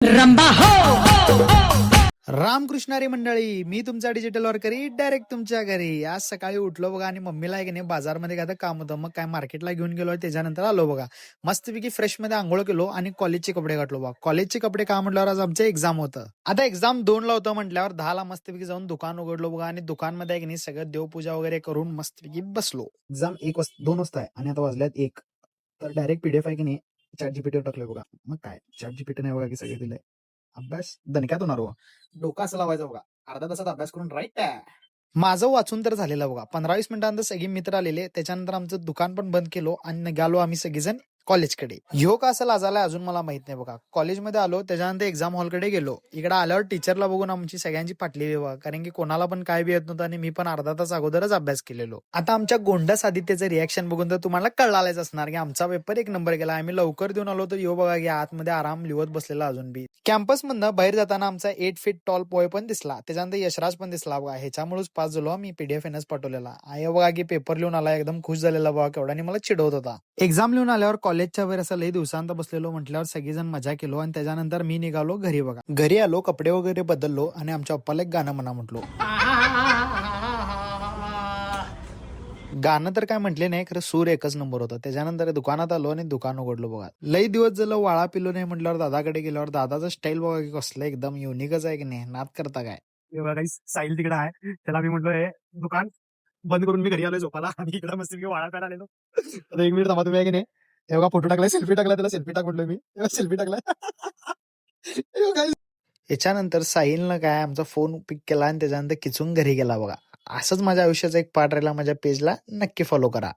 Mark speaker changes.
Speaker 1: रंबा हो
Speaker 2: रामकृष्णारी मंडळी, मी तुमचा डिजिटल वर्करी डायरेक्ट तुमच्या घरी. आज सकाळी उठलो बघा आणि मम्मीला आहे की नाही बाजारमध्ये काय काम होतं, मग काय मार्केटला घेऊन गेलो. त्याच्यानंतर आलो बघा, मस्तपैकी फ्रेश मध्ये आंघोळ केलो आणि कॉलेजचे कपडे घातलो बघा. कॉलेजचे कपडे का म्हटल्यावर आज आमचं एक्झाम होतं. आता एक्झाम 2ला होतं म्हटल्यावर 10ला मस्तपैकी जाऊन दुकान उघडलो बघा आणि दुकानमध्ये आहे की नाही सगळं देवपूजा वगैरे करून मस्तपैकी बसलो. एक्झाम 2 वाजता आहे आणि आता वाजल्यात 1. तर डायरेक्ट पीडीएफ आहे की नाही चॅट जीपीटीवर टाकलोय बघा. मग काय चॅट जीपीटी नाही बघा की सगळे दिलंय. अभ्यास दणक्यात होणार हो. डोकं असं लावायचं बघा, अर्धा तासात अभ्यास करून राईट. माझं वाचून तर झालेलं बघा. 15-20 मिनिटांनंतर सगळे मित्र आलेले. त्याच्यानंतर आमचं दुकान पण बंद केलो आणि निघालो आम्ही सगळेजण कॉलेजकडे. ह्यो का असं लाजालाय अजून मला माहित नाही बघा. कॉलेजमध्ये आलो, त्याच्यानंतर एक्झाम हॉलकडे गेलो. इकडे आल्यावर टीचरला बघून आमची सगळ्यांची फाटलेली बघा, कारण की कोणाला पण काय बी येत नव्हतं आणि मी पण अर्धा तास अगोदरच अभ्यास केलेलो. आता आमच्या गोंडस आदित्यचं रिॲक्शन बघून तर तुम्हाला कळालंच असणार की आमचा पेपर 1 नंबर गेला. आम्ही लवकर देऊन आलो तर यो बघा की आतमध्ये आराम लिहत बसलेला अजून बी. कॅम्पस मधनं बाहेर जाताना आमचा 8 फीट टॉल बॉय पण दिसला. त्याच्यानंतर यशराज पण दिसला बघा. ह्याच्यामुळेच पास झालो. मी पीडीएफ एनच पाठवलेला. आय बघा की पेपर लिहून आला, एकदम खुश झालेला बघा केवढा आणि मला चिडवत होता. एक्झाम लिहून आल्यावर कॉलेजच्या वेळेस असं लई दिवसांत बसलेलो म्हटल्यावर सगळेजण मजा केलो आणि त्याच्यानंतर मी निघालो घरी बघा. घरी आलो, कपडे वगैरे बदललो आणि आमच्या पप्पाला एक गाणं म्हणा म्हटलो. गाणं तर काय म्हटले नाही, खरं सूर एकच नंबर होता. त्याच्यानंतर दुकानात आलो आणि दुकान उघडलो बघा. लई दिवस झालं वाळा पिलो नाही म्हटल्यावर दादाकडे गेल्यावर दादाचं स्टाईल बघा की कसलं एकदम युनिकच आहे की नाही. नाद करता काय.
Speaker 3: साहिल तिकडे आहे, त्याला मी म्हटलं हे दुकान बंद करून मी घरी आलोय झोपाला आणि इकडे मस्त मी वाळा प्यायला आलेलो. आता 1 मिनिट थांबा तुम्ही आहे की नाही. हे बघा फोटो टाकलाय, सेल्फी टाकलाय, त्याला सेल्फी टाक म्हटलं मी, सेल्फी टाकलाय.
Speaker 2: याच्यानंतर साहिलनं काय आमचा फोन पिक केला आणि त्याच्यानंतर किचून घरी गेला बघा. असंच माझ्या आयुष्याचा एक पार्ट राहिला. माझ्या पेजला नक्की फॉलो करा.